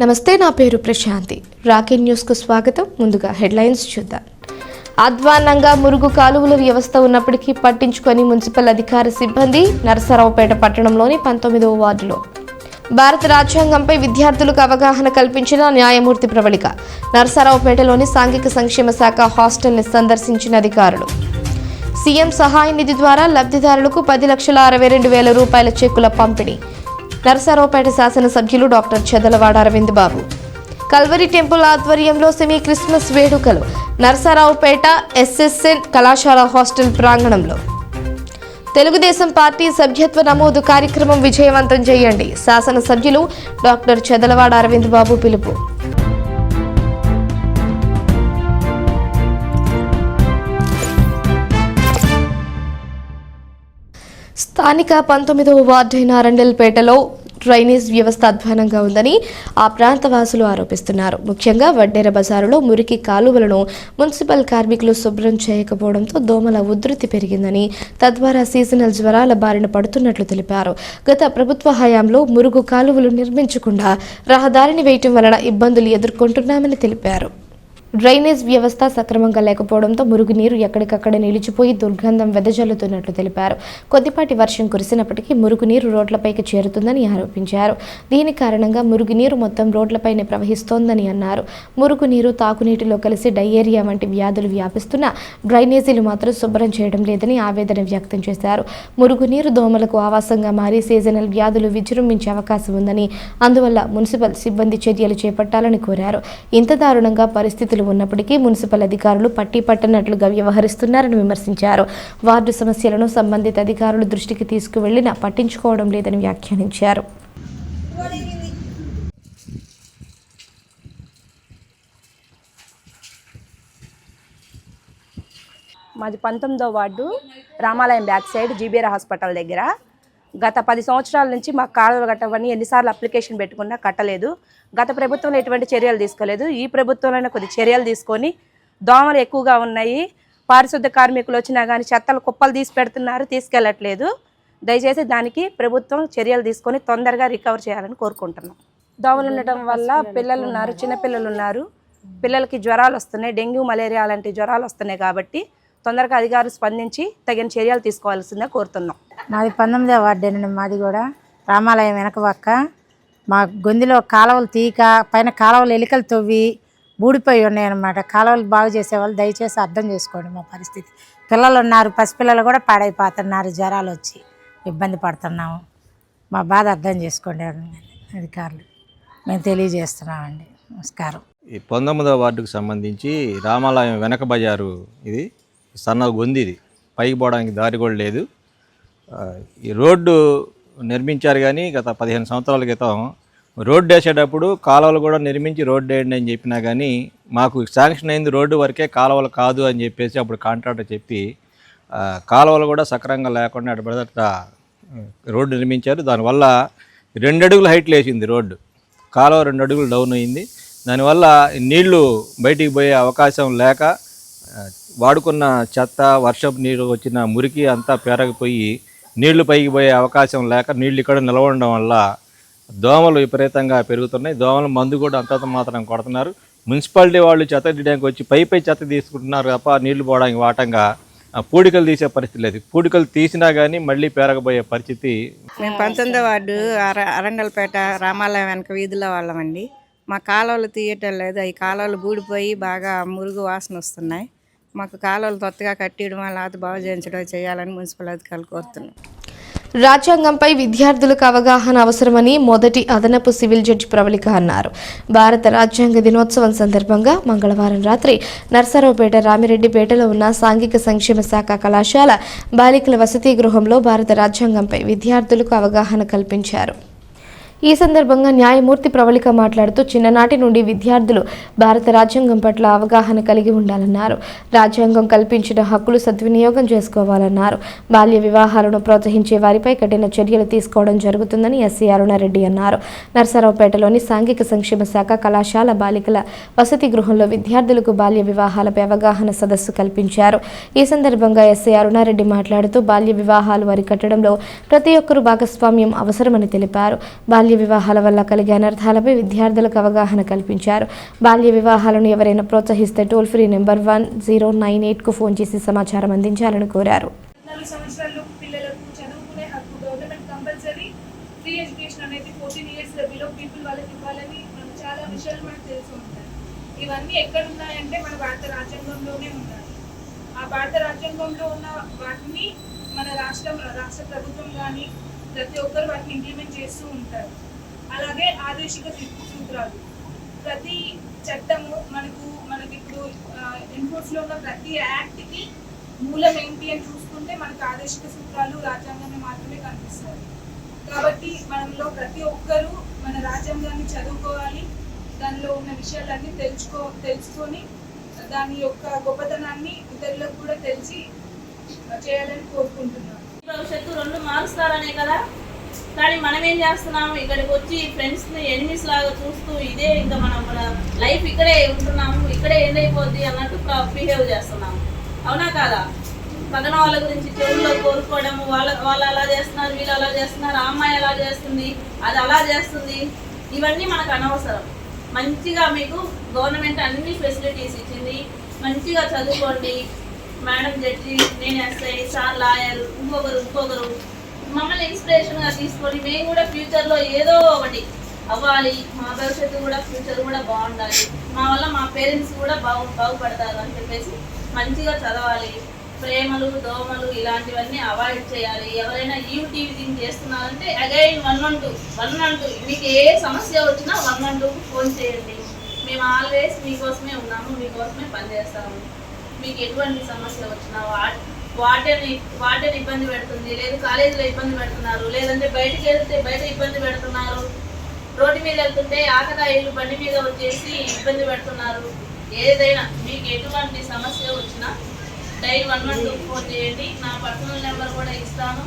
నమస్తే, నా పేరు ప్రశాంతి. రాకెట్ న్యూస్ కు స్వాగతం. ముందుగా హెడ్లైన్స్ చూద్దాం. అధ్వాన్నంగా మురుగు కాలువల వ్యవస్థ ఉన్నప్పటికీ పట్టించుకొని మున్సిపల్ అధికార సిబ్బంది నరసరావుపేట పట్టణంలోని 19వ వార్డులో భారత రాజ్యాంగంపై విద్యార్థులకు అవగాహన కల్పించిన న్యాయమూర్తి ప్రవళిక. నరసరావుపేటలోని సాంఘిక సంక్షేమ శాఖ హాస్టల్ని సందర్శించిన అధికారులు. సీఎం సహాయ నిధి ద్వారా లబ్ధిదారులకు 10,62,000 రూపాయల చెక్కుల పంపిణీ. నరసరావుపేట శాసనసభ్యులు డాక్టర్ చెదలవాడ అరవింద్ బాబు. కల్వరి టెంపుల్ ఆధ్వర్యంలో సెమీ క్రిస్మస్ వేడుకలు నరసరావుపేట ఎస్ఎస్ఎన్ కళాశాల హాస్టల్ ప్రాంగణంలో. తెలుగుదేశం పార్టీ సభ్యత్వ నమోదు కార్యక్రమం విజయవంతం చేయండి. శాసనసభ్యులు డాక్టర్ చెదలవాడ అరవింద్ బాబు పిలుపు. స్థానిక 19వ వార్డు అయిన అరండల్పేటలో డ్రైనేజ్ వ్యవస్థ అధ్వానంగా ఉందని ఆ ప్రాంత వాసులు ఆరోపిస్తున్నారు. ముఖ్యంగా వడ్డేర బజారులో మురికి కాలువలను మున్సిపల్ కార్మికులు శుభ్రం చేయకపోవడంతో దోమల ఉధృతి పెరిగిందని, తద్వారా సీజనల్ జ్వరాల బారిన పడుతున్నట్లు తెలిపారు. గత ప్రభుత్వ హయాంలో మురుగు కాలువలు నిర్మించకుండా రహదారిని వేయటం వలన ఇబ్బందులు ఎదుర్కొంటున్నామని తెలిపారు. డ్రైనేజ్ వ్యవస్థ సక్రమంగా లేకపోవడంతో మురుగునీరు ఎక్కడికక్కడ నిలిచిపోయి దుర్గంధం వెదజల్లుతున్నట్లు తెలిపారు. కొద్దిపాటి వర్షం కురిసినప్పటికీ మురుగునీరు రోడ్లపైకి చేరుతుందని ఆరోపించారు. దీని కారణంగా మురుగునీరు మొత్తం రోడ్లపైనే ప్రవహిస్తోందని అన్నారు. మురుగునీరు తాగునీటిలో కలిసి డయేరియా వంటి వ్యాధులు వ్యాపిస్తున్నా డ్రైనేజీలు మాత్రం శుభ్రం చేయడం లేదని ఆవేదన వ్యక్తం చేశారు. మురుగునీరు దోమలకు ఆవాసంగా మారి సీజనల్ వ్యాధులు విజృంభించే అవకాశం ఉందని, అందువల్ల మున్సిపల్ సిబ్బంది చర్యలు చేపట్టాలని కోరారు. ఇంత దారుణంగా పరిస్థితులు ఉన్నప్పటికీ మున్సిపల్ అధికారులు పట్టనట్లుగా వ్యవహరిస్తున్నారని విమర్శించారు. వార్డు సమస్యలను సంబంధిత అధికారులు దృష్టికి తీసుకువెళ్లినా పట్టించుకోవడం లేదని వ్యాఖ్యానించారు. మాది 19వ వార్డు రామాలయం బ్యాక్ సైడ్ జీబీఆర్ హాస్పిటల్ దగ్గర. గత 10 సంవత్సరాల నుంచి మాకు కాలువలు కట్టవని ఎన్నిసార్లు అప్లికేషన్ పెట్టుకున్నా కట్టలేదు. గత ప్రభుత్వంలో ఎటువంటి చర్యలు తీసుకోలేదు. ఈ ప్రభుత్వంలోనే కొద్ది చర్యలు తీసుకొని, దోమలు ఎక్కువగా ఉన్నాయి, పారిశుద్ధ కార్మికులు వచ్చినా కానీ చెత్తలు కుప్పలు తీసి పెడుతున్నారు, తీసుకెళ్ళట్లేదు. దయచేసి దానికి ప్రభుత్వం చర్యలు తీసుకొని తొందరగా రికవర్ చేయాలని కోరుకుంటున్నాం. దోమలు ఉండటం వల్ల పిల్లలు ఉన్నారు, చిన్నపిల్లలు ఉన్నారు, పిల్లలకి జ్వరాలు వస్తున్నాయి, డెంగ్యూ మలేరియా లాంటి జ్వరాలు వస్తున్నాయి. కాబట్టి తొందరగా అధికారులు స్పందించి తగిన చర్యలు తీసుకోవాల్సిందే కోరుతున్నాం. మాది 19వ వార్డేనండి. మాది కూడా రామాలయం వెనక పక్క. మా గొంతులో కాలువలు తీక పైన కాలువలు ఎలికలు తవ్వి బూడిపోయి ఉన్నాయన్నమాట. కాలువలు బాగు చేసేవాళ్ళు దయచేసి అర్థం చేసుకోండి మా పరిస్థితి. పిల్లలు ఉన్నారు, పసిపిల్లలు కూడా పాడైపోతున్నారు, జ్వరాలు వచ్చి ఇబ్బంది పడుతున్నాము. మా బాధ అర్థం చేసుకోండి అధికారులు, మేము తెలియజేస్తున్నామండి. నమస్కారం. ఈ 19వ వార్డుకు సంబంధించి రామాలయం వెనక బజారు ఇది సన్న గొంది, ఇది పైకి పోవడానికి దారి కూడా లేదు. ఈ రోడ్డు నిర్మించారు కానీ గత 15 సంవత్సరాల క్రితం రోడ్డు వేసేటప్పుడు కాలువలు కూడా నిర్మించి రోడ్డు వేయండి అని చెప్పినా కానీ మాకు శాంక్షన్ అయింది రోడ్డు వరకే, కాలువలు కాదు అని చెప్పేసి అప్పుడు కాంట్రాక్టర్ చెప్పి కాలువలు కూడా సక్రమంగా లేకుండా అటుపడట రోడ్డు నిర్మించారు. దానివల్ల 2 అడుగులు హైట్ లేచింది రోడ్డు, కాలువ 2 అడుగులు డౌన్ అయింది. దానివల్ల నీళ్లు బయటికి పోయే అవకాశం లేక వాడుకున్న చెత్త, వర్షపు నీరు వచ్చిన మురికి అంతా పేరకపోయి నీళ్లు పైకి పోయే అవకాశం లేక నీళ్లు ఇక్కడ నిలవడం వల్ల దోమలు విపరీతంగా పెరుగుతున్నాయి. దోమల మందు కూడా అంతంత మాత్రం కొడుతున్నారు. మున్సిపాలిటీ వాళ్ళు చెత్త తీయడానికి వచ్చి పై చెత్త తీసుకుంటున్నారు తప్ప నీళ్లు పోవడానికి వాటంగా పూడికలు తీసే పరిస్థితి లేదు. పూడికలు తీసినా కానీ మళ్ళీ పేరకపోయే పరిస్థితి. మేము 19వ వార్డు అరండల్పేట రామాలయం వెనక వీధిలో వాళ్ళమండి. మా కాలువలు తీయటం లేదు, అవి కాలువలు బూడిపోయి బాగా మురుగు వాసన వస్తున్నాయి. మాకు కాలువలు కొత్తగా కట్టియడం, లేకపోతే బాగు చేయించడం చేయాలని మున్సిపల్ అధికారులు కోరుతున్నాం. రాజ్యాంగంపై విద్యార్థులకు అవగాహన అవసరమని మొదటి అదనపు సివిల్ జడ్జి ప్రవళిక అన్నారు. భారత రాజ్యాంగ దినోత్సవం సందర్భంగా మంగళవారం రాత్రి నర్సరావుపేట రామిరెడ్డిపేటలో ఉన్న సాంఘిక సంక్షేమ శాఖ కళాశాల బాలికల వసతి గృహంలో భారత రాజ్యాంగంపై విద్యార్థులకు అవగాహన కల్పించారు. ఈ సందర్భంగా న్యాయమూర్తి ప్రవళిక మాట్లాడుతూ చిన్ననాటి నుండి విద్యార్థులు భారత రాజ్యాంగం పట్ల అవగాహన కలిగి ఉండాలన్నారు. రాజ్యాంగం కల్పించిన హక్కులు సద్వినియోగం చేసుకోవాలన్నారు. బాల్య వివాహాలను ప్రోత్సహించే వారిపై కఠిన చర్యలు తీసుకోవడం జరుగుతుందని ఎస్సీ అరుణారెడ్డి అన్నారు. నర్సరావుపేటలోని సాంఘిక సంక్షేమ శాఖ కళాశాల బాలికల వసతి గృహంలో విద్యార్థులకు బాల్య వివాహాలపై అవగాహన సదస్సు కల్పించారు. ఈ సందర్భంగా ఎస్సీ అరుణారెడ్డి మాట్లాడుతూ బాల్య వివాహాలు అరికట్టడంలో ప్రతి ఒక్కరూ భాగస్వామ్యం అవసరమని తెలిపారు. బాల్య బాల్య వివాహాల వల్ల కలిగే అనర్థాలపై విద్యార్థులకు అవగాహన కల్పించారు. బాల్య వివాహాలను ఎవరైనా ప్రోత్సహిస్తే టోల్ ఫ్రీ నెంబర్ 1098కు ఫోన్ చేసి సమాచారం అందించాలని కోరారు. 4 సంవత్సరాల పిల్లలకు చదువుకునే హక్కు గవర్నమెంట్ కంపల్సరీ ఫ్రీ ఎడ్యుకేషన్ అనేది 14 ఇయర్స్ బిలో పీపుల్ వాళ్ళకి ఇవ్వాలని మనకు చాలా విషయాలు మనకు తెలిసి ఉంటాయి. ఇవన్నీ ఎక్కడ ఉన్నాయంటే మన భారత రాజ్యాంగంలోనే ఉన్నాయి. ఆ భారత రాజ్యాంగంలో ఉన్న వాటిని మన రాష్ట్ర ప్రభుత్వం కానీ ప్రతి ఒక్కరు వాటిని ఇంప్లిమెంట్ చేస్తూ ఉంటారు. అలాగే ఆదేశిక సూత్రాలు, ప్రతి చట్టము మనకి ఇప్పుడు ఎన్ఫోర్స్లో ఉన్న ప్రతి యాక్ట్కి మూలం ఏంటి అని చూసుకుంటే మనకు ఆదేశిక సూత్రాలు రాజ్యాంగాన్ని మాత్రమే కనిపిస్తాయి. కాబట్టి మనలో ప్రతి ఒక్కరూ మన రాజ్యాంగాన్ని చదువుకోవాలి, దానిలో ఉన్న విషయాలన్నీ తెలుసుకొని దాని యొక్క గొప్పతనాన్ని ఇతరులకు కూడా తెలిసి చేయాలని కోరుకుంటున్నాను. భవిష్యత్తు 2 మారుస్తారనే కదా, కానీ మనం ఏం చేస్తున్నాము, ఇక్కడికి వచ్చి ఫ్రెండ్స్ని ఎనిమిస్ లాగా చూస్తూ ఇదే ఇంకా మన లైఫ్ ఇక్కడే ఉంటున్నాము, ఇక్కడే ఎండ్ అయిపోద్ది అన్నట్టు బిహేవ్ చేస్తున్నాము. అవునా కాదా? పక్కన వాళ్ళ గురించి చెవుల్లో కోరుకోవడము, వాళ్ళు అలా చేస్తున్నారు, వీళ్ళు అలా చేస్తున్నారు, ఆ అమ్మాయి అలా చేస్తుంది, అది అలా చేస్తుంది, ఇవన్నీ మనకు అనవసరం. మంచిగా మీకు గవర్నమెంట్ అన్ని ఫెసిలిటీస్ ఇచ్చింది, మంచిగా చదువుకోండి. మేడం జడ్జి, నేను ఎస్ఐ, సార్ లాయర్, ఇంకొకరు మమ్మల్ని ఇన్స్పిరేషన్గా తీసుకొని మేము కూడా ఫ్యూచర్లో ఏదో ఒకటి అవ్వాలి, మా భవిష్యత్తు కూడా ఫ్యూచర్ కూడా బాగుండాలి, మా వల్ల మా పేరెంట్స్ కూడా బాగుపడతారు అని చెప్పేసి మంచిగా చదవాలి. ప్రేమలు దోమలు ఇలాంటివన్నీ అవాయిడ్ చేయాలి. ఎవరైనా టీవింగ్ చేస్తున్నారంటే అగైన్ 112 మీకు ఏ సమస్య వచ్చినా 112కు ఫోన్ చేయండి. మేము ఆల్వేస్ మీకోసమే ఉన్నాము, మీకోసమే పనిచేస్తాము. మీకు ఎటువంటి సమస్య వచ్చినా వాటర్ ఇబ్బంది పెడుతుంది, లేదు కాలేజీలో ఇబ్బంది పెడుతున్నారు, లేదంటే బయటికి వెళ్తే బయట ఇబ్బంది పెడుతున్నారు, రోడ్డు మీద వెళ్తుంటే ఆకతాయిలు బండి మీద వచ్చేసి ఇబ్బంది పెడుతున్నారు, ఏదైనా మీకు ఎటువంటి సమస్య వచ్చినా డైల్ 112 ఫోన్ చేయండి. నా పర్సనల్ నెంబర్ కూడా ఇస్తాను.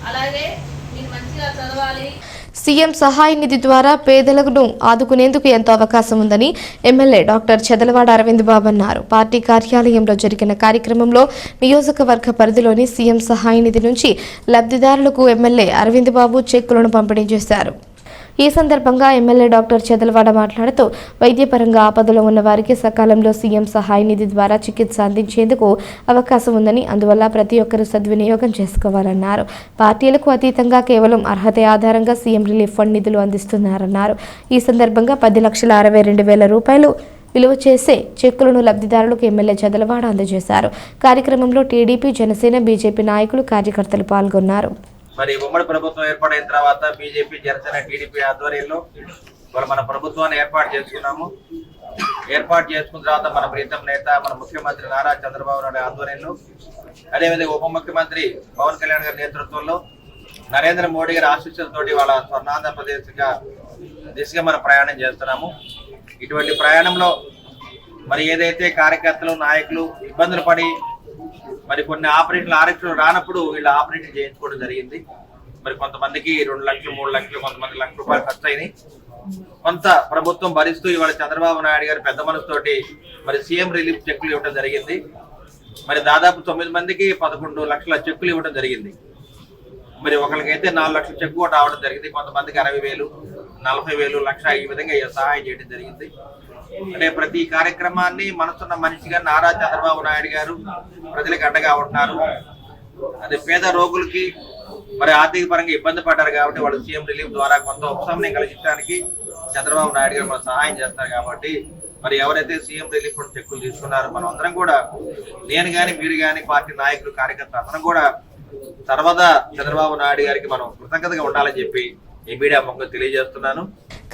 అలాగే మీరు మంచిగా చదవాలి. సీఎం సహాయ నిధి ద్వారా పేదలను ఆదుకునేందుకు ఎంతో అవకాశం ఉందని ఎమ్మెల్యే డాక్టర్ చెదలవాడ అరవింద్ బాబు అన్నారు. పార్టీ కార్యాలయంలో జరిగిన కార్యక్రమంలో నియోజకవర్గ పరిధిలోని సీఎం సహాయ నిధి నుంచి లబ్ధిదారులకు ఎమ్మెల్యే అరవింద్ బాబు చెక్కులను పంపిణీ చేశారు. ఈ సందర్భంగా ఎమ్మెల్యే డాక్టర్ చెదలవాడ మాట్లాడుతూ వైద్యపరంగా ఆపదలో ఉన్న వారికి సకాలంలో సీఎం సహాయ నిధి ద్వారా చికిత్స అందించేందుకు అవకాశం ఉందని, అందువల్ల ప్రతి ఒక్కరూ సద్వినియోగం చేసుకోవాలన్నారు. పార్టీలకు అతీతంగా కేవలం అర్హత ఆధారంగా సీఎం రిలీఫ్ ఫండ్ నిధులు అందిస్తున్నారన్నారు. ఈ సందర్భంగా 10,62,200 రూపాయలు విలువ చేసే చెక్కులను లబ్ధిదారులకు ఎమ్మెల్యే చెదలవాడ అందజేశారు. కార్యక్రమంలో టీడీపీ, జనసేన, బీజేపీ నాయకులు, కార్యకర్తలు పాల్గొన్నారు. మరి ఉమ్మడి ప్రభుత్వం ఏర్పాటైన తర్వాత బీజేపీ, జనసేన, టీడీపీ ఆధ్వర్యంలో మన ప్రభుత్వాన్ని ఏర్పాటు చేసుకున్నాము. ఏర్పాటు చేసుకున్న తర్వాత మన ప్రీతం నేత, మన ముఖ్యమంత్రి నారా చంద్రబాబు నాయుడు ఆధ్వర్యంలో, అదేవిధంగా ఉప ముఖ్యమంత్రి పవన్ కళ్యాణ్ గారి నేతృత్వంలో, నరేంద్ర మోడీ గారి ఆశీస్సులతోటి వాళ్ళ స్వర్ణాంధ్రప్రదేశ్గా దిశగా మనం ప్రయాణం చేస్తున్నాము. ఇటువంటి ప్రయాణంలో మరి ఏదైతే కార్యకర్తలు, నాయకులు ఇబ్బందులు పడి మరి కొన్ని ఆపరేషన్లు రానప్పుడు వీళ్ళు ఆపరేషన్ చేయించుకోవడం జరిగింది. మరి కొంతమందికి 2 లక్షలు, 3 లక్షలు, కొంతమంది ₹1,00,000 ఖర్చు అయినాయి. కొంత ప్రభుత్వం భరిస్తూ ఇవాళ చంద్రబాబు నాయుడు గారి పెద్ద మనసుతోటి మరి సీఎం రిలీఫ్ చెక్కులు ఇవ్వడం జరిగింది. మరి దాదాపు 9 మందికి 11 లక్షల చెక్కులు ఇవ్వడం జరిగింది. మరి ఒకరికైతే 4 లక్షల చెక్కు కూడా రావడం జరిగింది. కొంతమందికి 60,000, 40,000, 1,00,000 ఈ విధంగా సహాయం చేయడం జరిగింది. అంటే ప్రతి కార్యక్రమాన్ని మనసున్న మనిషిగా నారా చంద్రబాబు నాయుడు గారు ప్రజలకు అండగా ఉంటున్నారు. అదే పేద రోగులకి మరి ఆర్థిక పరంగా ఇబ్బంది పడ్డారు కాబట్టి వాళ్ళు సీఎం రిలీఫ్ ద్వారా కొంత ఉపశమనం కలిగించడానికి చంద్రబాబు నాయుడు గారు మనకు సహాయం చేస్తారు. కాబట్టి మరి ఎవరైతే సీఎం రిలీఫ్ చెక్కులు తీసుకున్నారో మనం అందరం కూడా, నేను కానీ మీరు కానీ, పార్టీ నాయకులు, కార్యకర్తలు అందరం కూడా సర్వదా చంద్రబాబు నాయుడు గారికి మనం కృతజ్ఞతగా ఉండాలని చెప్పి ఈ మీడియా ముఖంగా తెలియజేస్తున్నాను.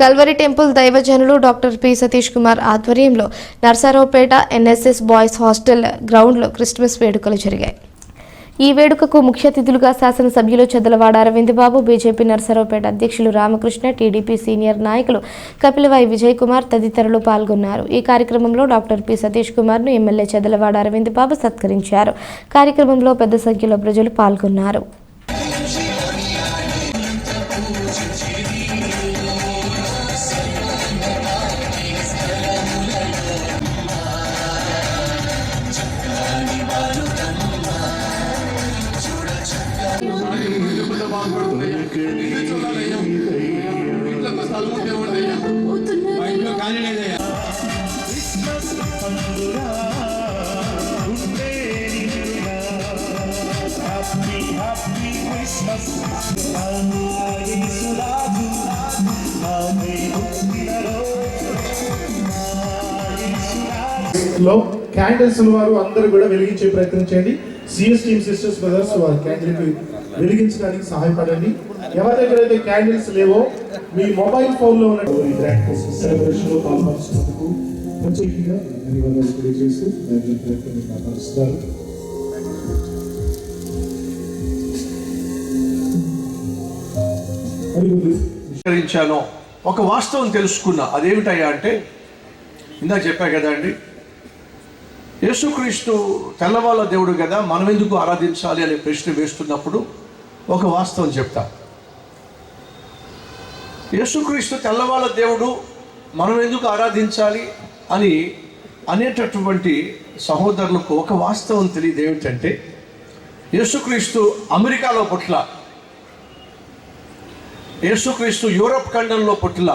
కల్వరి టెంపుల్ దైవజనులు డాక్టర్ పి సతీష్ కుమార్ ఆధ్వర్యంలో నర్సారావుపేట ఎన్ఎస్ఎస్ బాయ్స్ హాస్టల్ గ్రౌండ్లో క్రిస్మస్ వేడుకలు జరిగాయి. ఈ వేడుకకు ముఖ్య అతిథులుగా శాసనసభ్యులు చెదలవాడ అరవింద్ బాబు, బీజేపీ నర్సారావుపేట అధ్యక్షులు రామకృష్ణ, టీడీపీ సీనియర్ నాయకులు కపిలవాయి విజయ్ కుమార్ తదితరులు పాల్గొన్నారు. ఈ కార్యక్రమంలో డాక్టర్ పి సతీష్ కుమార్ను ఎమ్మెల్యే చెదలవాడ అరవింద్ బాబు సత్కరించారు. కార్యక్రమంలో పెద్ద సంఖ్యలో ప్రజలు పాల్గొన్నారు. బాగుపడుతుందయ్యా. ఇల్లు చూడాలయ్యా. ఇంట్లో స్థలం ఉంటే ఉండయ్యా. మా ఇంట్లో ఖాళీ లేదయ్యా. లో క్యాండిల్స్ వారు అందరూ కూడా వెలిగించే ప్రయత్నం చేయండి. సిఎస్ టీమ్ సిస్టర్స్ బ్రదర్స్ వారు క్యాండిల్ వెలిగించడానికి సహాయపడండి. ఎవరి దగ్గర అయితే క్యాండిల్స్ లేవో మీ మొబైల్ ఫోన్ లో ఉన్న సెలబ్రేషన్ లో పాల్పంచుకున్నందుకు ప్రత్యేకంగా ధన్యవాదాలు తెలియజేస్తూ మాట్లాడుతున్నారు. విచారించాను, ఒక వాస్తవం తెలుసుకున్నా. అదేమిటయ్యా అంటే ఇందాక చెప్పా కదా అండి, యేసుక్రీస్తు తెల్లవాళ్ళ దేవుడు కదా, మనం ఎందుకు ఆరాధించాలి అనే ప్రశ్న వేస్తున్నప్పుడు ఒక వాస్తవం చెప్తా. యేసుక్రీస్తు తెల్లవాళ్ళ దేవుడు, మనం ఎందుకు ఆరాధించాలి అని అనేటటువంటి సహోదరులకు ఒక వాస్తవం తెలియదు. ఏమిటంటే యేసుక్రీస్తు అమెరికాలో పుట్ల, యేసుక్రీస్తు యూరప్ ఖండంలో పుట్ల,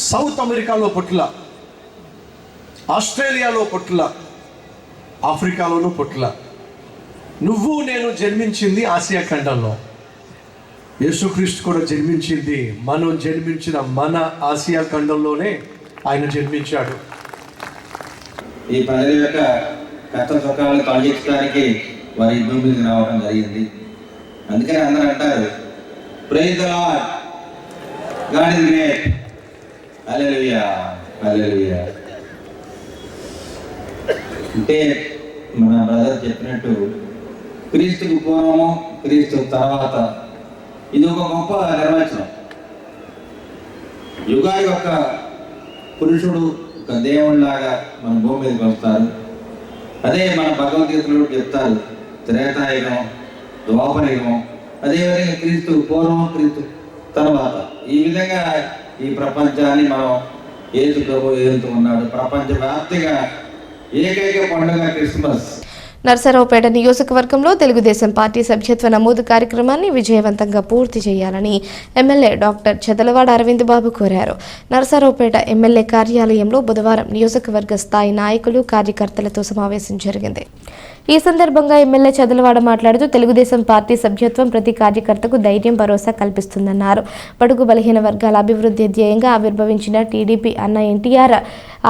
సౌత్ అమెరికాలో పుట్ల, ఆస్ట్రేలియాలో పుట్ల, ఆఫ్రికాలోనూ పుట్ల. నువ్వు నేను జన్మించింది ఆసియా ఖండంలో. యేసుక్రీస్తు కూడా జన్మించింది మనం జన్మించిన మన ఆసియా ఖండంలోనే ఆయన జన్మించాడు. ఈ ప్రజల యొక్క కష్ట సుఖాలు తొలగించడానికి వారి భూమికి రావడం జరిగింది. అందుకని అందరూ అంటారు, praise the Lord, God is great, hallelujah, hallelujah. అంటే మన బ్రదర్ చెప్పినట్టు క్రీస్తుకు పూర్వము, క్రీస్తు తర్వాత, ఇది ఒక గొప్ప నిర్వచనం. యుగానికి ఒక పురుషుడు, ఒక దేవుడిలాగా మన భూమి మీదకి వస్తారు. అదే మన భగవద్గీతలో చెప్తారు, త్రేతాయుగం, ద్వాపరయుగం, అదేవిధంగా క్రీస్తు పూర్వం, క్రీస్తు తర్వాత. ఈ విధంగా ఈ ప్రపంచాన్ని మనం యేసు ప్రభు ఏలుతూ ఉన్నాడు. ప్రపంచవ్యాప్తంగా ఏకైక పండుగ క్రిస్మస్. నర్సరావుపేట నియోజకవర్గంలో తెలుగుదేశం పార్టీ సభ్యత్వ నమోదు కార్యక్రమాన్ని విజయవంతంగా పూర్తి చేయాలని ఎమ్మెల్యే డాక్టర్ చెదలవాడ అరవింద్ బాబు కోరారు. నర్సరావుపేట ఎమ్మెల్యే కార్యాలయంలో బుధవారం నియోజకవర్గ స్థాయి నాయకులు, కార్యకర్తలతో సమావేశం జరిగింది. ఈ సందర్భంగా ఎమ్మెల్యే చెదలవాడ మాట్లాడుతూ తెలుగుదేశం పార్టీ సభ్యత్వం ప్రతి కార్యకర్తకు ధైర్యం, భరోసా కల్పిస్తుందన్నారు. బడుగు బలహీన వర్గాల అభివృద్ధి ధ్యేయంగా ఆవిర్భవించిన టీడీపీ అన్న ఎన్టీఆర్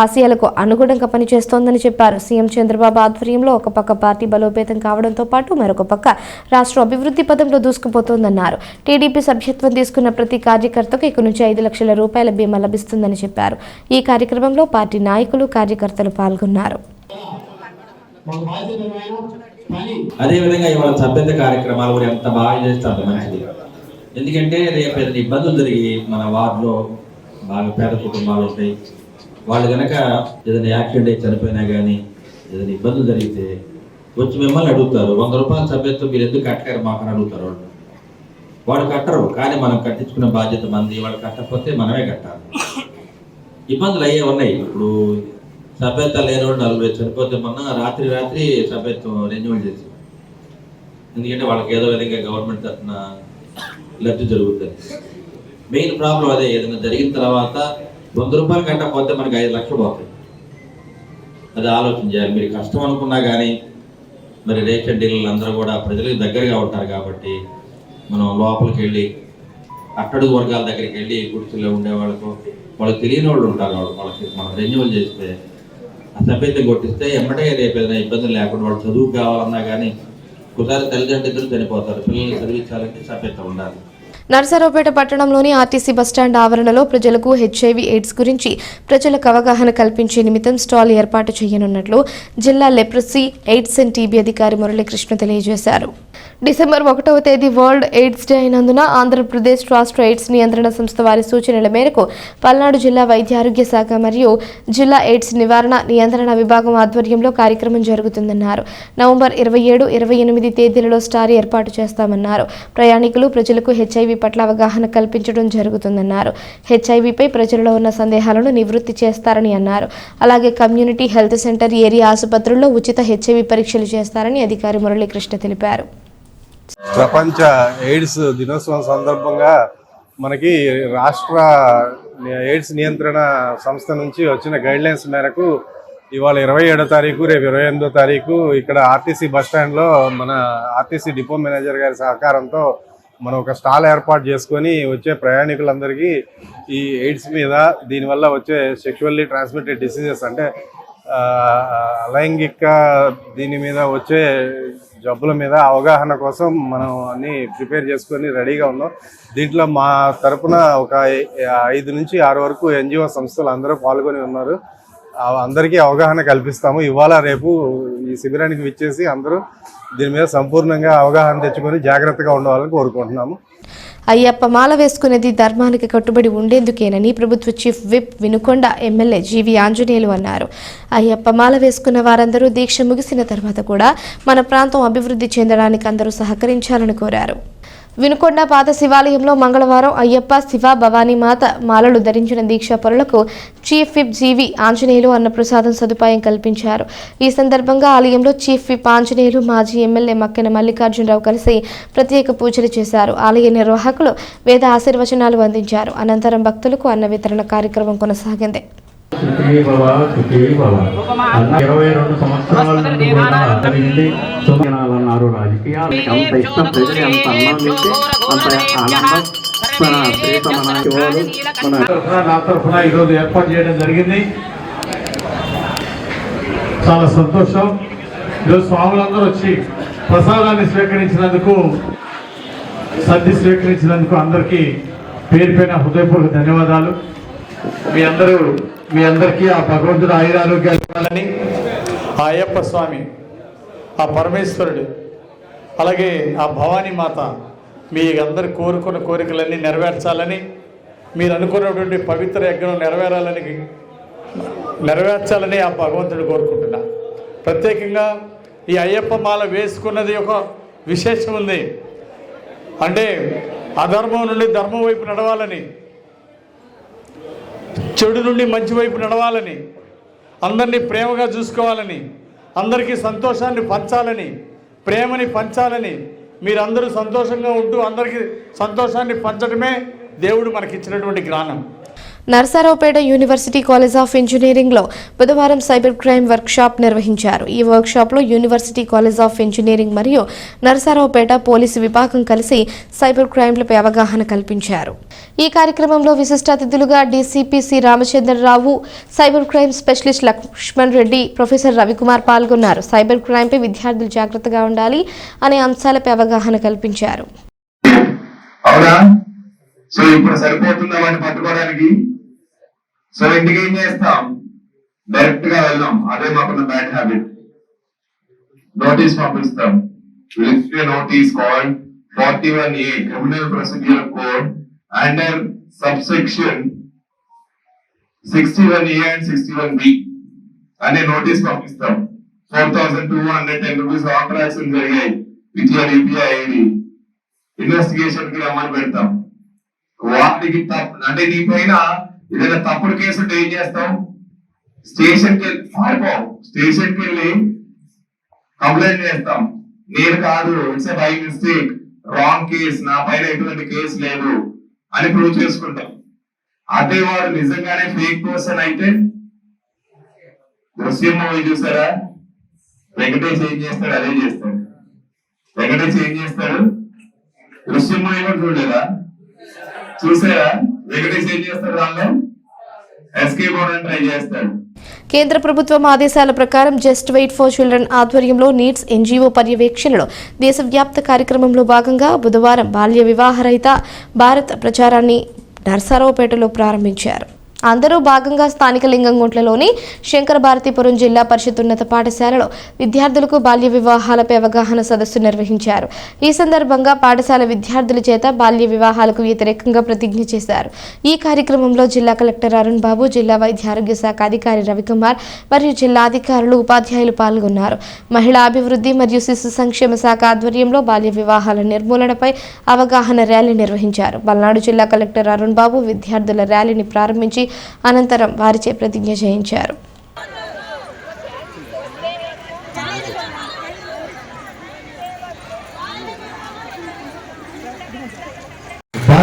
ఆశయాలకు అనుగుణంగా పనిచేస్తోందని చెప్పారు. సీఎం చంద్రబాబు ఆధ్వర్యంలో ఒక పక్క పార్టీ బలోపేతం కావడంతో పాటు మరొక పక్క రాష్ట్రం అభివృద్ధి పదంలో దూసుకుపోతోందన్నారు. టీడీపీ సభ్యత్వం తీసుకున్న ప్రతి కార్యకర్తకు ఇక నుంచి 5 లక్షల రూపాయల బీమా లభిస్తుందని చెప్పారు. ఈ కార్యక్రమంలో పార్టీ నాయకులు, కార్యకర్తలు పాల్గొన్నారు. అదేవిధంగా ఇవాళ సభ్యత కార్యక్రమాలు కూడా ఎంత బాగా చేస్తే అంత మంచిది. ఎందుకంటే రేపు ఏదైనా ఇబ్బందులు జరిగి మన వార్డులో బాగా పేద కుటుంబాలు ఉంటాయి, వాళ్ళు కనుక ఏదైనా యాక్సిడెంట్ అయి చనిపోయినా కానీ ఏదైనా ఇబ్బందులు జరిగితే వచ్చి మిమ్మల్ని అడుగుతారు, 100 రూపాయల సభ్యత్వం మీరు ఎందుకు కట్టగారు మాకని అడుగుతారు. వాళ్ళు కట్టరు, కానీ మనం కట్టించుకునే బాధ్యత మంది. వాళ్ళు కట్టకపోతే మనమే కట్టాలి. ఇబ్బందులు అయ్యే ఉన్నాయి. ఇప్పుడు సభ్యత లేనివాడు 4 చనిపోతే మొన్న రాత్రి సభ్యత్వం రెన్యువల్ చేసి, ఎందుకంటే వాళ్ళకి ఏదో విధంగా గవర్నమెంట్ తరఫున లబ్ధి జరుగుతుంది. మెయిన్ ప్రాబ్లం అదే, ఏదైనా జరిగిన తర్వాత 100 రూపాయలు కట్టకపోతే మనకి 5 లక్షలు పోతాయి. అది ఆలోచన చేయాలి. మీరు కష్టం అనుకున్నా కానీ మరి రేషన్ డీలర్లు అందరూ కూడా ప్రజలకు దగ్గరగా ఉంటారు కాబట్టి మనం లోపలికి వెళ్ళి అట్టడుగు వర్గాల దగ్గరికి వెళ్ళి గుడిసెలో ఉండే వాళ్ళకి తెలియని వాళ్ళు ఉంటారు, వాళ్ళకి మనం రెన్యువల్ చేస్తే ఆ సభ్యత కొట్టిస్తే ఎమ్మటే రేపు ఏదైనా ఇబ్బందులు లేకుండా వాళ్ళు చదువు కావాలన్నా కానీ ఒకసారి తల్లిదండ్రులు చనిపోతారు, పిల్లల్ని చదివించాలంటే సభ్యత ఉండాలి. నర్సరావుపేట పట్టణంలోని ఆర్టీసీ బస్టాండ్ ఆవరణలో ప్రజలకు HIV ఎయిడ్స్ గురించి ప్రజలకు అవగాహన కల్పించే నిమిత్తం స్టాల్ ఏర్పాటు చేయనున్నట్లు జిల్లా లెప్రసీ, ఎయిడ్స్ అండ్ టీబీ అధికారి మురళీకృష్ణ తెలియజేశారు. డిసెంబర్ 1వ తేదీ వరల్డ్ ఎయిడ్స్ డే అయినందున ఆంధ్రప్రదేశ్ రాష్ట్ర ఎయిడ్స్ నియంత్రణ సంస్థ వారి సూచనల మేరకు పల్నాడు జిల్లా వైద్య ఆరోగ్య శాఖ మరియు జిల్లా ఎయిడ్స్ నివారణ నియంత్రణ విభాగం ఆధ్వర్యంలో కార్యక్రమం జరుగుతుందన్నారు. నవంబర్ 27, 28 తేదీలలో స్టార్ ఏర్పాటు చేస్తామన్నారు. ప్రయాణికులు, ప్రజలకు HIV పట్ల అవగాహన కల్పించడం జరుగుతుందన్నారు. HIVపై ప్రజలలో ఉన్న సందేహాలను నివృత్తి చేస్తారని అన్నారు. అలాగే కమ్యూనిటీ హెల్త్ సెంటర్, ఏరియా ఆసుపత్రుల్లో ఉచిత HIV పరీక్షలు చేస్తారని అధికారి మురళీకృష్ణ తెలిపారు. ప్రపంచ ఎయిడ్స్ దినోత్సవం సందర్భంగా మనకి రాష్ట్ర ఎయిడ్స్ నియంత్రణ సంస్థ నుంచి వచ్చిన గైడ్లైన్స్ మేరకు ఇవాళ 27వ తారీఖు రేపు 28వ తారీఖు ఇక్కడ ఆర్టీసీ బస్టాండ్లో మన ఆర్టీసీ డిపో మేనేజర్ గారి సహకారంతో మనం ఒక స్టాల్ ఏర్పాటు చేసుకొని వచ్చే ప్రయాణికులందరికీ ఈ ఎయిడ్స్ మీద దీనివల్ల వచ్చే సెక్షువల్లీ ట్రాన్స్మిటెడ్ డిసీజెస్ అంటే లైంగిక దీని మీద వచ్చే జబ్బుల మీద అవగాహన కోసం మనం అన్ని ప్రిపేర్ చేసుకొని రెడీగా ఉన్నాం. దీంట్లో మా తరపున ఒక 5 నుంచి 6 వరకు ఎన్జిఓ సంస్థలు అందరూ పాల్గొని ఉన్నారు. అందరికీ అవగాహన కల్పిస్తాము. ఇవాళ రేపు ఈ శిబిరానికి విచ్చేసి అందరూ దీని మీద సంపూర్ణంగా అవగాహన తెచ్చుకొని జాగ్రత్తగా ఉండాలని కోరుకుంటున్నాము. అయ్యప్ప మాల వేసుకునేది ధర్మానికి కట్టుబడి ఉండేందుకేనని ప్రభుత్వ చీఫ్ విప్ వినుకొండ ఎమ్మెల్యే జీవి ఆంజనేయులు అన్నారు. అయ్యప్ప మాల వేసుకున్న వారందరూ దీక్ష ముగిసిన తర్వాత కూడా మన ప్రాంతం అభివృద్ధి చెందడానికి అందరూ సహకరించాలని కోరారు. వినుకొండ పాత శివాలయంలో మంగళవారం అయ్యప్ప శివ భవానీ మాత మాలలు ధరించిన దీక్షా పరులకు చీఫ్ విప్ జీవి ఆంజనేయులు అన్నప్రసాదం సదుపాయం కల్పించారు. ఈ సందర్భంగా ఆలయంలో చీఫ్ విప్ ఆంజనేయులు మాజీ ఎమ్మెల్యే మక్కెన మల్లికార్జునరావు కలిసి ప్రత్యేక పూజలు చేశారు. ఆలయ నిర్వాహకులు వేద ఆశీర్వచనాలు అందించారు. అనంతరం భక్తులకు అన్న వితరణ కార్యక్రమం కొనసాగింది. 22 సంవత్సరాల నుండి కూడా అన్నారు. రాజకీయాలకి అంత ఇష్టం, ప్రజలు అంత అన్నం అంత ఆనందం నా తరఫున ఈరోజు ఏర్పాటు చేయడం జరిగింది. చాలా సంతోషం. ఈరోజు స్వాములందరూ వచ్చి ప్రసాదాన్ని స్వీకరించినందుకు, సర్ది స్వీకరించినందుకు అందరికీ పేరు పైన హృదయపూర్వక ధన్యవాదాలు. మీ అందరికీ ఆ భగవంతుడు ఆయురారోగ్యాలు ఇవ్వాలని, ఆ అయ్యప్ప స్వామి, ఆ పరమేశ్వరుడు, అలాగే ఆ భవానీ మాత మీ అందరు కోరుకున్న కోరికలన్నీ నెరవేర్చాలని, మీరు అనుకున్నటువంటి పవిత్ర యజ్ఞం నెరవేర్చాలని ఆ భగవంతుడు కోరుకుంటున్నా. ప్రత్యేకంగా ఈ అయ్యప్ప మాల వేసుకున్నది ఒక విశేషం ఉంది. అంటే అధర్మం నుండి ధర్మం వైపు నడవాలని, చెడు నుండి మంచి వైపు నడవాలని, అందరినీ ప్రేమగా చూసుకోవాలని, అందరికీ సంతోషాన్ని పంచాలని, ప్రేమని పంచాలని, మీరందరూ సంతోషంగా ఉంటూ అందరికీ సంతోషాన్ని పంచడమే దేవుడు మనకిచ్చినటువంటి జ్ఞానం. నరసరావుపేట యూనివర్సిటీ కాలేజ్ ఆఫ్ ఇంజనీరింగ్లో బుధవారం సైబర్ క్రైమ్ వర్క్షాప్ నిర్వహించారు. ఈ వర్క్షాప్లో యూనివర్సిటీ కాలేజ్ ఆఫ్ ఇంజనీరింగ్ మరియు నరసరావుపేట పోలీసు విభాగం కలిసి సైబర్ క్రైమ్లపై అవగాహన కల్పించారు. ఈ కార్యక్రమంలో విశిష్ట అతిథులుగా DCP C Ramachandra Rao, cyber crime specialist Lakshman Reddy, professor Ravi Kumar పాల్గొన్నారు. సైబర్ క్రైమ్పై విద్యార్థులు జాగ్రత్తగా ఉండాలి అనే అంశాలపై అవగాహన కల్పించారు. సో ఇప్పుడు సరిపోతుందా వాడిని పట్టుకోవడానికి? సో ఇంటికి ఏం చేస్తాం? డైరెక్ట్ గా వెళ్దాం. అదే మాకున్న బ్యాడ్ హ్యాబిట్. నోటీస్ పంపిస్తాం. Notice called 41A criminal procedure code under subsection 61A and 61B అనే నోటీస్ పంపిస్తాం. 4,210 రూపీస్ కాంట్రాక్షన్ జరిగాయి with your UPI ID. Investigation కి రమ్మని పెడతాం. వాటికి అంటే నీ పైన ఏదైనా తప్పుడు కేసు ఉంటే ఏం చేస్తాం? స్టేషన్ కి వెళ్ళి కంప్లైంట్ చేస్తాం. నేను కాదు, it's by mistake, wrong case, నా పైన ఎటువంటి కేసు లేదు అని ప్రూవ్ చేసుకుంటాం. అదే వాడు నిజంగానే ఫేక్ పర్సన్ అయితే, దృశ్యం మూవీ చూసారా? వెంకటేష్ ఏం చేస్తాడు? అదే చేస్తాడు. వెంకటేష్ ఏం చేస్తాడు? దృశ్యం మూవీ కూడా చూడలేదా? చూసారా? వెంకటేష్ ఏం చేస్తాడు? దానిలో ఎస్కేప్ అవ్వడానికి ట్రై చేస్తాడు. కేంద్ర ప్రభుత్వం ఆదేశాల ప్రకారం జస్ట్ వెయిట్ ఫర్ చిల్డ్రన్ ఆధ్వర్యంలో నీడ్స్ ఎన్జీఓ పర్యవేక్షణలో దేశవ్యాప్త కార్యక్రమంలో భాగంగా బుధవారం బాల్య వివాహరహిత భారత్ ప్రచారాన్ని నర్సరావుపేటలో ప్రారంభించారు. అందరూ భాగంగా స్థానిక లింగంగుంట్లలోని శంకర భారతీపురం జిల్లా పరిషత్ ఉన్నత పాఠశాలలో విద్యార్థులకు బాల్య వివాహాలపై అవగాహన సదస్సు నిర్వహించారు. ఈ సందర్భంగా పాఠశాల విద్యార్థుల చేత బాల్య వివాహాలకు వ్యతిరేకంగా ప్రతిజ్ఞ చేశారు. ఈ కార్యక్రమంలో జిల్లా కలెక్టర్ అరుణ్ బాబు, జిల్లా వైద్య ఆరోగ్య శాఖ అధికారి రవికుమార్ మరియు జిల్లా అధికారులు, ఉపాధ్యాయులు పాల్గొన్నారు. మహిళా అభివృద్ధి మరియు శిశు సంక్షేమ శాఖ ఆధ్వర్యంలో బాల్య వివాహాల నిర్మూలనపై అవగాహన ర్యాలీ నిర్వహించారు. పల్నాడు జిల్లా కలెక్టర్ అరుణ్ బాబు విద్యార్థుల ర్యాలీని ప్రారంభించి అనంతరం వారిచే ప్రతిజ్ఞ చేయించారు.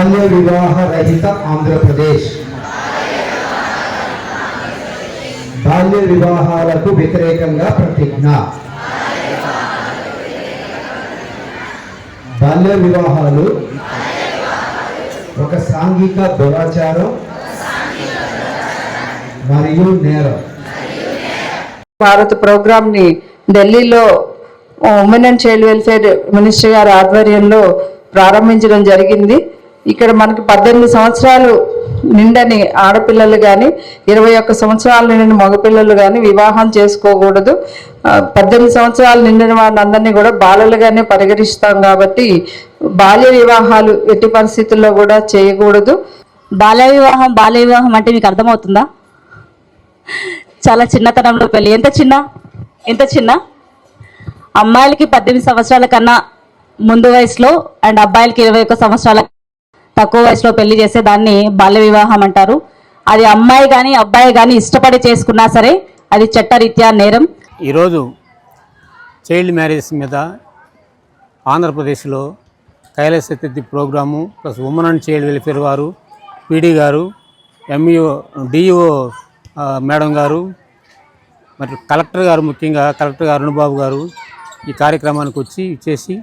బాల్య వివాహ రహిత ఆంధ్రప్రదేశ్. బాల్య వివాహాలకు వ్యతిరేకంగా ప్రతిజ్ఞ. బాల్య వివాహాలు ఒక సాంఘిక దురాచారం మరియు నేరం. భారత్ ప్రోగ్రామ్ని ఢిల్లీలో women and child welfare minister గారి ఆధ్వర్యంలో ప్రారంభించడం జరిగింది. ఇక్కడ మనకి 18 సంవత్సరాలు నిండని ఆడపిల్లలు కానీ 21 సంవత్సరాలు నిండిన మగపిల్లలు కానీ వివాహం చేసుకోకూడదు. 18 సంవత్సరాలు నిండిన వారిని కూడా బాలలుగానే పరిగణిస్తాం కాబట్టి బాల్య వివాహాలు ఎట్టి పరిస్థితుల్లో కూడా చేయకూడదు. బాల్య వివాహం అంటే మీకు అర్థమవుతుందా? చాలా చిన్నతనంలో పెళ్ళి. ఎంత చిన్న అమ్మాయిలకి 18 సంవత్సరాల కన్నా ముందు వయసులో అండ్ అబ్బాయిలకి 21 సంవత్సరాల తక్కువ వయసులో పెళ్లి చేసే దాన్ని బాల్య వివాహం అంటారు. అది అమ్మాయి కానీ అబ్బాయి కానీ ఇష్టపడి చేసుకున్నా సరే అది చట్టరీత్యా నేరం. ఈరోజు చైల్డ్ మ్యారేజ్ మీద ఆంధ్రప్రదేశ్లో కైలాసతిథి programme plus women and child welfare వారు, పీడీ గారు, ఎంఈఓ డిఈఓ మేడం గారు, మరి కలెక్టర్ గారు, ముఖ్యంగా కలెక్టర్ గారు అరుణబాబు గారు ఈ కార్యక్రమానికి ఇచ్చేసి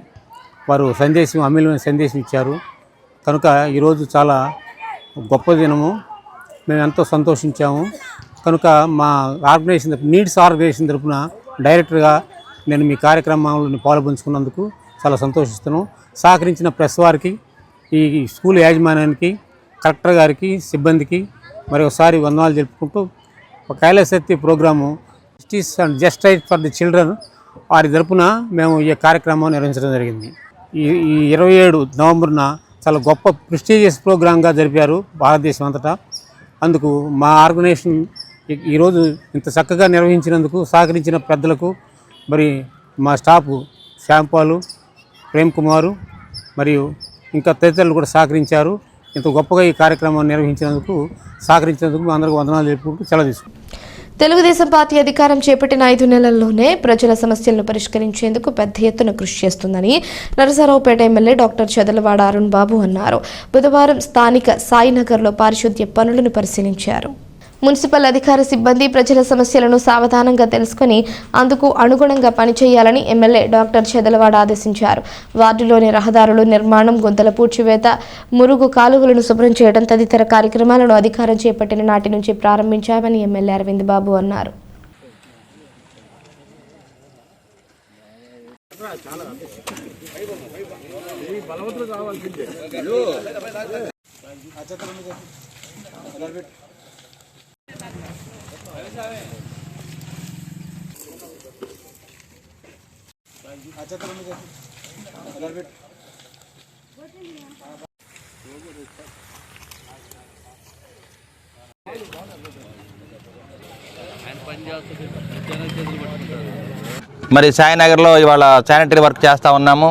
వారు అమూల్యమైన సందేశం ఇచ్చారు. కనుక ఈరోజు చాలా గొప్ప దినము, మేము ఎంతో సంతోషించాము. కనుక మా ఆర్గనైజేషన్ నీడ్స్ ఆర్గనైజేషన్ తరఫున డైరెక్టర్గా నేను మీ కార్యక్రమంలో పాల్పంచుకున్నందుకు చాలా సంతోషిస్తున్నాను. సహకరించిన ప్రెస్ వారికి, ఈ స్కూల్ యాజమాన్యానికి, కలెక్టర్ గారికి, సిబ్బందికి మరి ఒకసారి వందనాలు జరుపుకుంటూ కైలాసతి programme justice and just right for the children వారి తరపున మేము ఈ కార్యక్రమం నిర్వహించడం జరిగింది. ఈ 27 నవంబర్న చాలా గొప్ప ప్రెస్టీజియస్ ప్రోగ్రాంగా జరిపారు భారతదేశం అంతటా. అందుకు మా ఆర్గనైజేషన్ ఈరోజు ఇంత చక్కగా నిర్వహించినందుకు సహకరించిన పెద్దలకు, మరి మా స్టాఫ్ శ్యాంపాలు, ప్రేమ్ కుమారు మరియు ఇంకా తదితరులు కూడా సహకరించారు. ఇంత గొప్పగా ఈ కార్యక్రమాన్ని సహకరించినందుకు అందరికీ వందనాలు తెలుపుకుంటూ సెలవు తీసుకుంటాం. తెలుగుదేశం పార్టీ అధికారం చేపట్టిన 5 నెలల్లోనే ప్రజల సమస్యలను పరిష్కరించేందుకు పెద్ద ఎత్తున కృషి చేస్తుందని నరసరావుపేట ఎమ్మెల్యే డాక్టర్ చదలవాడ అరుణ్ బాబు అన్నారు. బుధవారం స్థానిక సాయినగర్లో పారిశుద్ధ్య పనులను పరిశీలించారు. మున్సిపల్ అధికార సిబ్బంది ప్రజల సమస్యలను సావధానంగా తెలుసుకుని అందుకు అనుగుణంగా పనిచేయాలని ఎమ్మెల్యే డాక్టర్ చదలవాడ ఆదేశించారు. వార్డులోని రహదారులు నిర్మాణం, గుంతల పూడ్చివేత, మురుగు కాలువలను శుభ్రం చేయడం తదితర కార్యక్రమాలను అధికారం చేపట్టిన నాటి నుంచి ప్రారంభించామని ఎమ్మెల్యే అరవింద్ బాబు అన్నారు. మరి సాయినగర్లో ఇవాళ శానిటరీ వర్క్ చేస్తూ ఉన్నాము.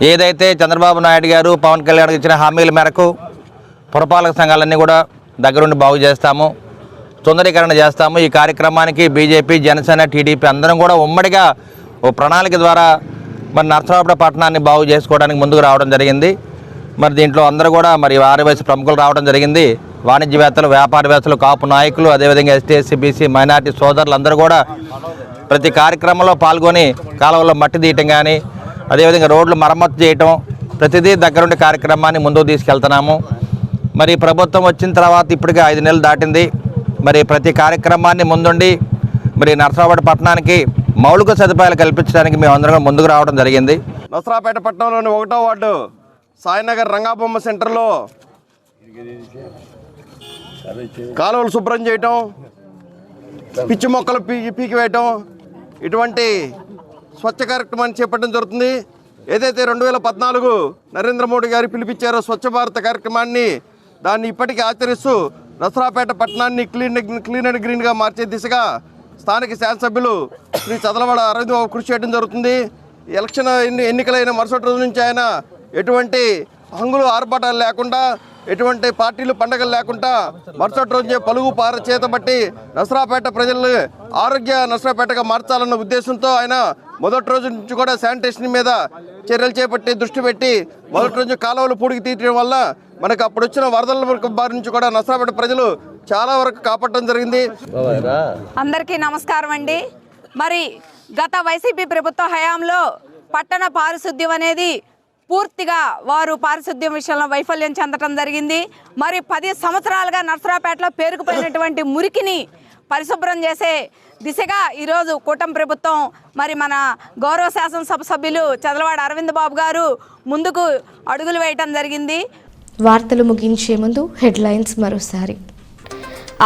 ఏదైతే చంద్రబాబు నాయుడు గారు, పవన్ కళ్యాణ్ ఇచ్చిన హామీల మేరకు పురపాలక సంఘాలన్నీ కూడా దగ్గరుండి బాగు చేస్తాము, సుందరీకరణ చేస్తాము. ఈ కార్యక్రమానికి బీజేపీ, జనసేన, టీడీపీ అందరం కూడా ఉమ్మడిగా ఓ ప్రణాళిక ద్వారా మరి నరసరావుపేట పట్టణాన్ని బాగు చేసుకోవడానికి ముందుకు రావడం జరిగింది. మరి దీంట్లో అందరూ కూడా మరి ఆర్యవైశ్య ప్రముఖులు రావడం జరిగింది. వాణిజ్యవేత్తలు, వ్యాపారవేత్తలు, కాపు నాయకులు, అదేవిధంగా ఎస్టీ, ఎస్సీ, బీసీ, మైనార్టీ సోదరులు అందరూ కూడా ప్రతి కార్యక్రమంలో పాల్గొని కాలువలో మట్టి తీయటం కానీ, అదేవిధంగా రోడ్లు మరమ్మతు చేయటం, ప్రతిదీ దగ్గరుండి కార్యక్రమాన్ని ముందుకు తీసుకెళ్తున్నాము. మరి ప్రభుత్వం వచ్చిన తర్వాత ఇప్పటికే 5 నెలలు దాటింది. మరి ప్రతి కార్యక్రమాన్ని ముందుండి మరి నరసరావుపేట పట్టణానికి మౌలిక సదుపాయాలు కల్పించడానికి మేము అందరం ముందుకు రావడం జరిగింది. నరసరావుపేట పట్టణంలోని 1వ వార్డు సాయినగర్ రంగాబొమ్మ సెంటర్లో కాలువలు శుభ్రం చేయటం, పిచ్చి మొక్కలు పీకివేయటం, ఇటువంటి స్వచ్ఛ కార్యక్రమాన్ని చేపట్టడం జరుగుతుంది. ఏదైతే 2014 నరేంద్ర మోడీ గారు పిలిపించారో స్వచ్ఛ భారత్ కార్యక్రమాన్ని, దాన్ని ఇప్పటికీ ఆచరిస్తూ నరసరావుపేట పట్టణాన్ని క్లీన్ అండ్ గ్రీన్గా మార్చే దిశగా స్థానిక శాసనసభ్యులు శ్రీ చదలవాడ అరవింద్ బాబు కృషి చేయడం జరుగుతుంది. ఎన్నికలైన మరుసటి రోజు నుంచి ఆయన ఎటువంటి హంగులు ఆర్భాటాలు లేకుండా, ఎటువంటి పార్టీలు పండగలు లేకుండా మరుసటి రోజే పలుగు పార చేతబట్టి నరసరావుపేట ప్రజలు ఆరోగ్య నరసరావుపేటగా మార్చాలన్న ఉద్దేశంతో ఆయన మొదటి రోజు నుంచి కూడా శానిటేషన్ మీద చర్యలు చేపట్టి దృష్టి పెట్టి మొదటి రోజు కాలువలు పూడికి తీయడం వల్ల మనకు అప్పుడు వచ్చిన వరదల బారి నుంచి కూడా నర్సరావుపేట ప్రజలు చాలా వరకు కాపాడటం జరిగింది. అందరికీ నమస్కారం అండి. మరి గత వైసీపీ ప్రభుత్వ హయాంలో పట్టణ పారిశుద్ధ్యం అనేది పూర్తిగా వారు పారిశుద్ధ్యం విషయంలో వైఫల్యం చెందడం జరిగింది. మరి 10 సంవత్సరాలుగా నర్సరావుపేటలో పేరుకుపోయినటువంటి మురికిని పరిశుభ్రం చేసే దిశగా ఈరోజు కూటమి ప్రభుత్వం మరి మన గౌరవ శాసనసభ సభ్యులు చదలవాడ అరవింద్ బాబు గారు ముందుకు అడుగులు వేయటం జరిగింది. వార్తలు ముగించే ముందు హెడ్లైన్స్ మరోసారి.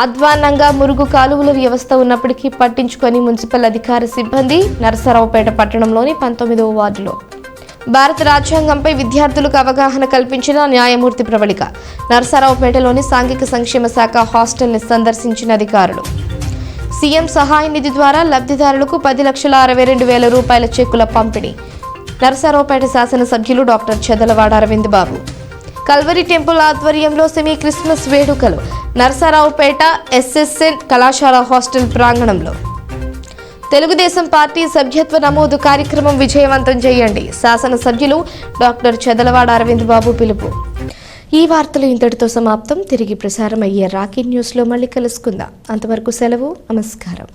అధ్వాన్నంగా మురుగు కాలువల వ్యవస్థ ఉన్నప్పటికీ పట్టించుకొని మున్సిపల్ అధికార సిబ్బంది నరసరావుపేట పట్టణంలోని 19వ వార్డులో. భారత రాజ్యాంగంపై విద్యార్థులకు అవగాహన కల్పించిన న్యాయమూర్తి ప్రవళిక. నరసరావుపేటలోని సాంఘిక సంక్షేమ శాఖ హాస్టల్ని సందర్శించిన అధికారులు. సీఎం సహాయ నిధి ద్వారా లబ్ధిదారులకు 10,62,000 రూపాయల చెక్కుల పంపిణీ. నరసరావుపేట శాసనసభ్యులు డాక్టర్ చదలవాడ అరవింద్ బాబు. కల్వరి టెంపుల్ ఆధ్వర్యంలో సెమీ క్రిస్మస్ వేడుకలు నరసరావుపేట ఎస్ఎస్ఎన్ కళాశాల హాస్టల్ ప్రాంగణంలో. తెలుగుదేశం పార్టీ సభ్యత్వ నమోదు కార్యక్రమం విజయవంతం చేయండి. శాసనసభ్యులు డాక్టర్ చదలవాడ అరవింద్ బాబు పిలుపు. ఈ వార్తలు ఇంతటితో సమాప్తం. తిరిగి ప్రసారం అయ్యే రాకీ న్యూస్లో మళ్ళీ కలుసుకుందాం. అంతవరకు సెలవు. నమస్కారం.